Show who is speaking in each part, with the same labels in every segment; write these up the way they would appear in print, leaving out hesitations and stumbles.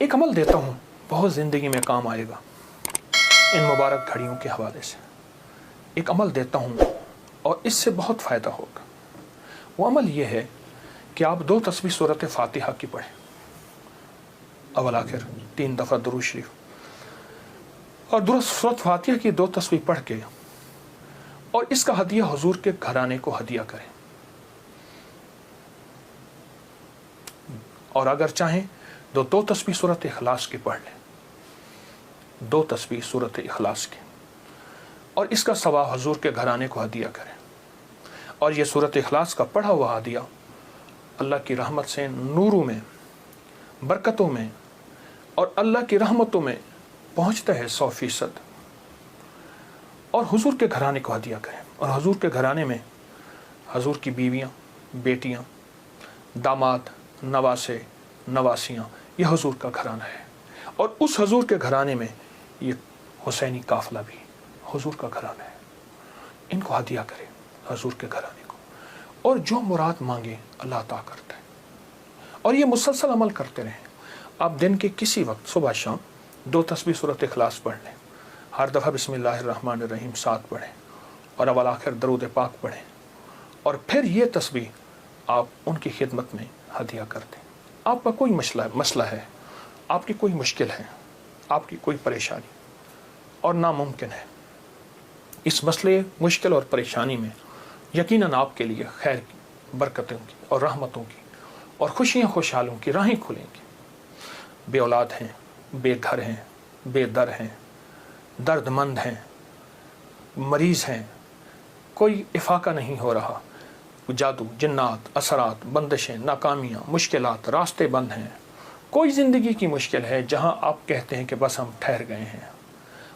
Speaker 1: ایک عمل دیتا ہوں، بہت زندگی میں کام آئے گا ان مبارک گھڑیوں کے حوالے سے. ایک عمل دیتا ہوں اور اس سے بہت فائدہ ہوگا. وہ عمل یہ ہے کہ آپ 2 تسبیح سورۃ فاتحہ کی پڑھیں، اول آخر 3 دفعہ درود شریف، اور سورۃ فاتحہ کی 2 تسبیح پڑھ کے اور اس کا ہدیہ حضور کے گھرانے کو ہدیہ کریں. اور اگر چاہیں تو 2 تسبیح سورۃ اخلاص کی پڑھ لیں، 2 تسبیح سورۃ اخلاص کی، اور اس کا ثواب حضور کے گھرانے کو ہدیہ کریں. اور یہ سورۃ اخلاص کا پڑھا ہوا ہدیہ اللہ کی رحمت سے نوروں میں، برکتوں میں اور اللہ کی رحمتوں میں پہنچتا ہے 100%. اور حضور کے گھرانے کو ہدیہ کریں. اور حضور کے گھرانے میں حضور کی بیویاں، بیٹیاں، داماد، نواسے، نواسیاں، یہ حضور کا گھرانہ ہے. اور اس حضور کے گھرانے میں یہ حسینی قافلہ بھی حضور کا گھرانہ ہے. ان کو ہدیہ کریں حضور کے گھرانے کو، اور جو مراد مانگے اللہ عطا کرتا ہے. اور یہ مسلسل عمل کرتے رہیں. آپ دن کے کسی وقت صبح شام 2 تسبیح سورۃ اخلاص پڑھ لیں، ہر دفعہ بسم اللہ الرحمن الرحیم 7 پڑھیں، اور اول آخر درود پاک پڑھیں، اور پھر یہ تسبیح آپ ان کی خدمت میں ہدیہ کر دیں. آپ کا کوئی مسئلہ ہے، آپ کی کوئی مشکل ہے، آپ کی کوئی پریشانی اور ناممکن ہے، اس مسئلے، مشکل اور پریشانی میں یقیناً آپ کے لیے خیر کی، برکتوں کی اور رحمتوں کی اور خوشیاں خوشحالوں کی راہیں کھلیں گی. بے اولاد ہیں، بے گھر ہیں، بے در ہیں، درد مند ہیں، مریض ہیں، کوئی افاقہ نہیں ہو رہا، جادو، جنات، اثرات، بندشیں، ناکامیاں، مشکلات، راستے بند ہیں، کوئی زندگی کی مشکل ہے جہاں آپ کہتے ہیں کہ بس ہم ٹھہر گئے ہیں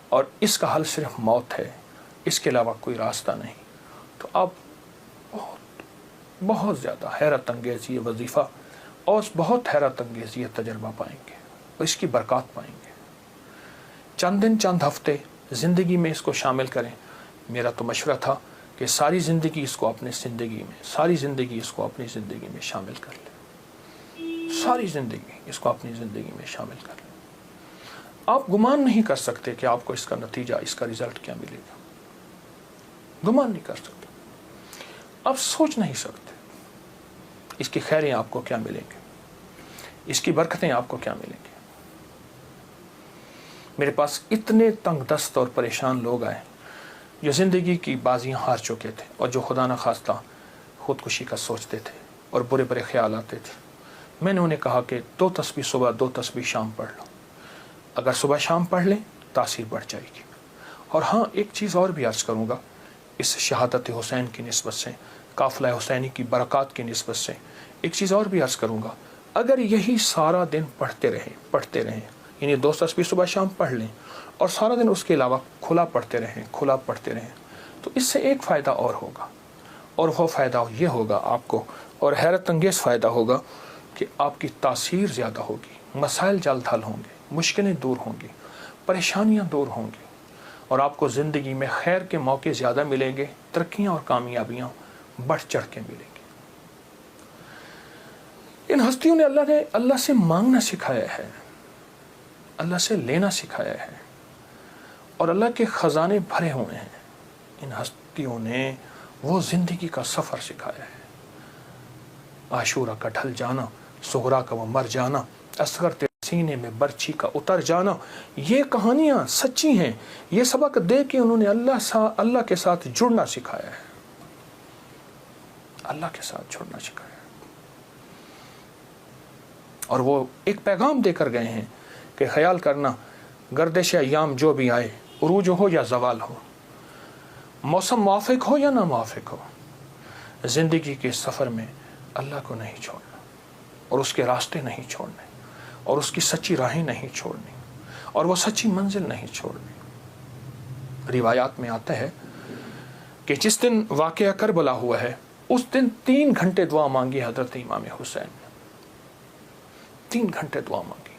Speaker 1: اور اس کا حل صرف موت ہے، اس کے علاوہ کوئی راستہ نہیں، تو آپ بہت زیادہ حیرت انگیز یہ وظیفہ اور بہت حیرت انگیز یہ تجربہ پائیں گے اور اس کی برکات پائیں گے. چند دن، چند ہفتے زندگی میں اس کو شامل کریں. میرا تو مشورہ تھا کہ ساری زندگی اس کو اپنی زندگی میں، ساری زندگی اس کو اپنی زندگی میں شامل کر لیں. ساری زندگی اس کو اپنی زندگی میں شامل کر لیں. آپ گمان نہیں کر سکتے کہ آپ کو اس کا نتیجہ، اس کا رزلٹ کیا ملے گا. گمان نہیں کر سکتے، آپ سوچ نہیں سکتے اس کی خیریں آپ کو کیا ملیں گے، اس کی برکتیں آپ کو کیا ملیں گی. میرے پاس اتنے تنگ دست اور پریشان لوگ آئے جو زندگی کی بازیاں ہار چکے تھے اور جو خدا نخواستہ خودکشی کا سوچتے تھے اور برے برے خیال آتے تھے. میں نے انہیں کہا کہ 2 تسبیح صبح، 2 تسبیح شام پڑھ لو. اگر صبح شام پڑھ لیں تاثیر بڑھ جائے گی. اور ہاں، ایک چیز اور بھی عرض کروں گا اس شہادت حسین کی نسبت سے، قافلہ حسینی کی برکات کی نسبت سے ایک چیز اور بھی عرض کروں گا. اگر یہی سارا دن پڑھتے رہیں، یعنی 2 تسبیح صبح شام پڑھ لیں اور سارا دن اس کے علاوہ کھلا پڑھتے رہیں، تو اس سے ایک فائدہ اور ہوگا، اور وہ فائدہ یہ ہوگا آپ کو، اور حیرت انگیز فائدہ ہوگا کہ آپ کی تاثیر زیادہ ہوگی، مسائل جلد حل ہوں گے، مشکلیں دور ہوں گی، پریشانیاں دور ہوں گی، اور آپ کو زندگی میں خیر کے موقع زیادہ ملیں گے، ترقیاں اور کامیابیاں بڑھ چڑھ کے ملیں گی. ان ہستیوں نے اللہ سے مانگنا سکھایا ہے، اللہ سے لینا سکھایا ہے، اور اللہ کے خزانے بھرے ہوئے ہیں. ان ہستیوں نے وہ زندگی کا سفر سکھایا ہے. عاشورہ کا ڈھل جانا، صغرا کا وہ مر جانا، اصغر تیرے سینے میں برچھی کا اتر جانا، یہ کہانیاں سچی ہیں. یہ سبق دے کے انہوں نے اللہ کے ساتھ جڑنا سکھایا ہے، اللہ کے ساتھ جڑنا سکھایا ہے. اور وہ ایک پیغام دے کر گئے ہیں کہ خیال کرنا، گردش ایام جو بھی آئے، عروج ہو یا زوال ہو، موسم موافق ہو یا نہ موافق ہو، زندگی کے سفر میں اللہ کو نہیں چھوڑنا، اور اس کے راستے نہیں چھوڑنے، اور اس کی سچی راہیں نہیں چھوڑنی، اور وہ سچی منزل نہیں چھوڑنی. روایات میں آتا ہے کہ جس دن واقعہ کربلا ہوا ہے اس دن 3 گھنٹے دعا مانگی حضرت امام حسین نے. 3 گھنٹے دعا مانگی.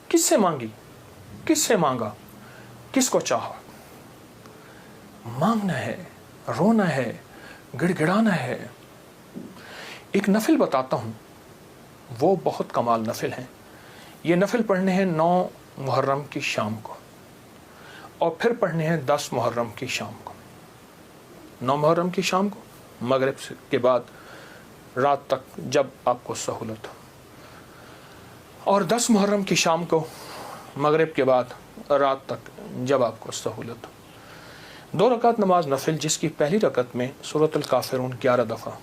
Speaker 1: کس سے مانگی؟ کس سے مانگا؟ کس کو چاہا؟ مانگنا ہے، رونا ہے، گڑ گڑانا ہے. ایک نفل بتاتا ہوں، وہ بہت کمال نفل ہیں. یہ نفل پڑھنے ہیں 9 محرم کی شام کو، اور پھر پڑھنے ہیں 10 محرم کی شام کو۔ 9 محرم کی شام کو مغرب کے بعد رات تک جب آپ کو سہولت ہو، اور 10 محرم کی شام کو مغرب کے بعد رات تک جب آپ کو سہولت ہو۔ 2 رکعت نماز نفل، جس کی پہلی رکعت میں سورۃ الکافرون 11 دفعہ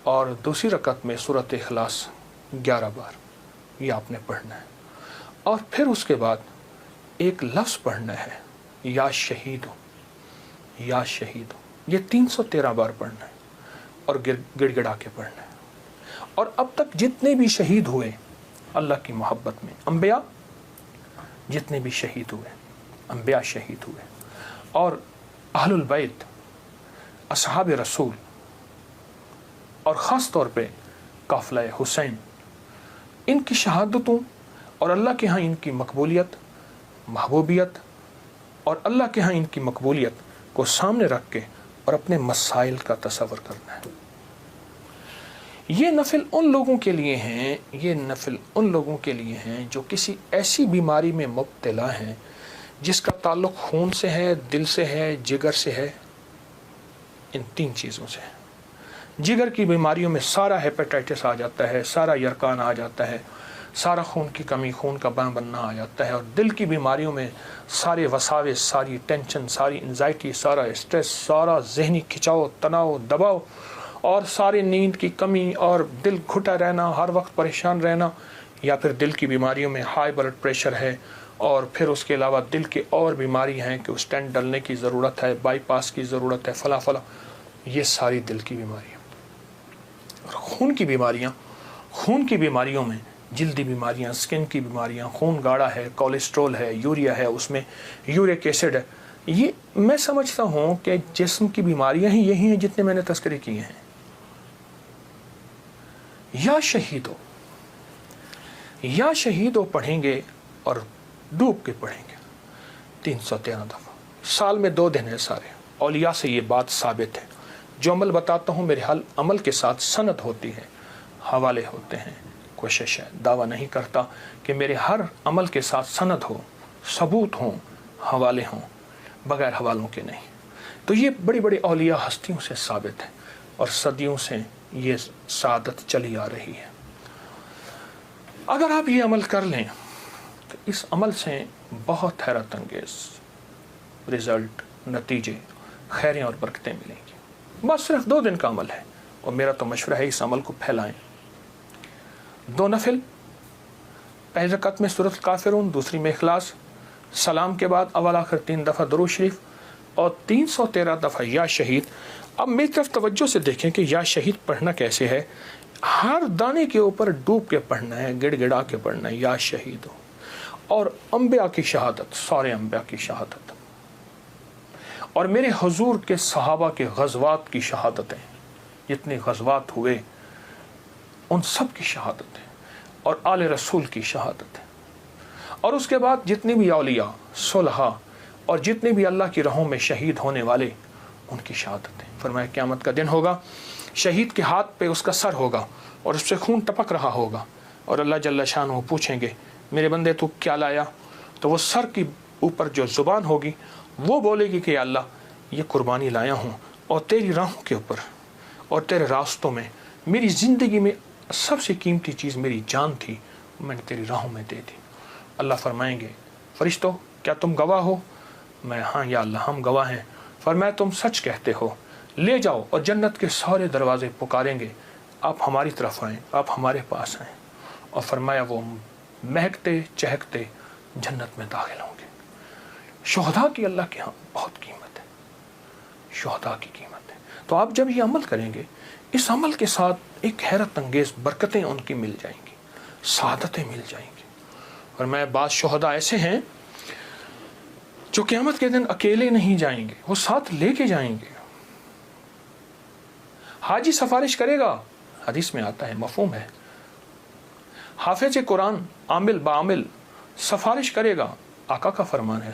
Speaker 1: اور دوسری رکعت میں سورۃ اخلاص 11 بار، یہ آپ نے پڑھنا ہے۔ اور پھر اس کے بعد ایک لفظ پڑھنا ہے، یا شہید ہو، یا شہید ہو، یہ 313 بار پڑھنا ہے اور گڑ گڑا کے پڑھنا ہے۔ اور اب تک جتنے بھی شہید ہوئے اللہ کی محبت میں، انبیاء جتنے بھی شہید ہوئے، انبیاء شہید ہوئے، اور اہل البیت، اصحاب رسول، اور خاص طور پہ قافلہ حسین، ان کی شہادتوں اور اللہ کے ہاں ان کی مقبولیت، محبوبیت، اور اللہ کے ہاں ان کی مقبولیت کو سامنے رکھ کے اور اپنے مسائل کا تصور کرنا ہے۔ یہ نفل ان لوگوں کے لیے ہیں، یہ نفل ان لوگوں کے لیے ہیں جو کسی ایسی بیماری میں مبتلا ہیں جس کا تعلق خون سے ہے، دل سے ہے، جگر سے ہے، ان 3 چیزوں سے ہے۔ جگر کی بیماریوں میں سارا ہیپیٹائٹس آ جاتا ہے، سارا یرکان آ جاتا ہے، سارا خون کی کمی، خون کا بننا آ جاتا ہے، اور دل کی بیماریوں میں سارے وساوس، ساری ٹینشن، ساری انزائٹی، سارا اسٹریس، سارا ذہنی کھچاؤ، تناؤ، دباؤ، اور ساری نیند کی کمی، اور دل گھٹا رہنا، ہر وقت پریشان رہنا، یا پھر دل کی بیماریوں میں ہائی بلڈ پریشر ہے، اور پھر اس کے علاوہ دل کے اور بیماری ہیں کہ اسٹینٹ ڈلنے کی ضرورت ہے، بائی پاس کی ضرورت ہے، فلاں فلاں، یہ ساری دل کی بیماریاں۔ اور خون کی بیماریوں میں جلدی بیماریاں، سکن کی بیماریاں، خون گاڑھا ہے، کولیسٹرول ہے، یوریا ہے، اس میں یورک ایسڈ ہے، یہ میں سمجھتا ہوں کہ جسم کی بیماریاں ہی یہی ہیں جتنے میں نے تذکرے کیے ہیں۔ یا شہیدو، یا شہیدو پڑھیں گے اور ڈوب کے پڑھیں گے 313 دفعہ۔ سال میں 2 دن ہیں سارے، اولیاء سے یہ بات ثابت ہے۔ جو عمل بتاتا ہوں میرے عمل کے ساتھ سند ہوتی ہے، حوالے ہوتے ہیں، کوشش ہے، دعویٰ نہیں کرتا کہ میرے ہر عمل کے ساتھ سند ہو، ثبوت ہوں، حوالے ہوں، بغیر حوالوں کے نہیں۔ تو یہ بڑی بڑی اولیاء ہستیوں سے ثابت ہے، اور صدیوں سے یہ سعادت چلی آ رہی ہے۔ اگر آپ یہ عمل کر لیں تو اس عمل سے بہت حیرت انگیز رزلٹ، نتیجے، خیریں اور برکتیں ملیں گی۔ بس صرف 2 دن کا عمل ہے، اور میرا تو مشورہ ہے اس عمل کو پھیلائیں۔ 2 نفل، پہلی رکعت میں سورۃ الکافرون، دوسری میں اخلاص، سلام کے بعد اول آخر 3 دفعہ درود شریف، اور 313 دفعہ یا شہید۔ اب میری طرف توجہ سے دیکھیں کہ یا شہید پڑھنا کیسے ہے۔ ہر دانے کے اوپر ڈوب کے پڑھنا ہے، گڑ گڑا کے پڑھنا ہے، یا شہید ہو۔ اور انبیاء کی شہادت، سارے انبیاء کی شہادت، اور میرے حضور کے صحابہ کے غزوات کی شہادتیں، جتنے غزوات ہوئے ان سب کی شہادتیں، اور آل رسول کی شہادتیں، اور اس کے بعد جتنے بھی اولیاء، صلحاء، اور جتنے بھی اللہ کی راہوں میں شہید ہونے والے، ان کی شہادتیں۔ فرمایا قیامت کا دن ہوگا، شہید کے ہاتھ پہ اس کا سر ہوگا، اور اس سے خون ٹپک رہا ہوگا، اور اللہ جل شانہ پوچھیں گے میرے بندے تو کیا لایا؟ تو وہ سر کی اوپر جو زبان ہوگی وہ بولے گی کہ اللہ یہ قربانی لایا ہوں، اور تیری راہوں کے اوپر اور تیرے راستوں میں، میری زندگی میں سب سے قیمتی چیز میری جان تھی، میں نے تیری راہوں میں دے دی۔ اللہ فرمائیں گے فرشتوں کیا تم گواہ ہو؟ میں ہاں یا اللہ ہم گواہ ہیں۔ فرمایا تم سچ کہتے ہو، لے جاؤ، اور جنت کے سارے دروازے پکاریں گے آپ ہماری طرف آئیں، آپ ہمارے پاس آئیں، اور فرمایا وہ مہکتے چہکتے جنت میں داخل ہوں گے۔ شہداء کی اللہ کے ہاں بہت قیمت ہے، شہداء کی قیمت ہے۔ تو آپ جب یہ عمل کریں گے، اس عمل کے ساتھ ایک حیرت انگیز برکتیں ان کی مل جائیں گی، سعادتیں مل جائیں گی۔ اور میں بعض شہداء ایسے ہیں جو قیامت کے دن اکیلے نہیں جائیں گے، وہ ساتھ لے کے جائیں گے۔ حاجی سفارش کرے گا، حدیث میں آتا ہے، مفہوم ہے۔ حافظ قرآن عامل بعامل سفارش کرے گا، آقا کا فرمان ہے۔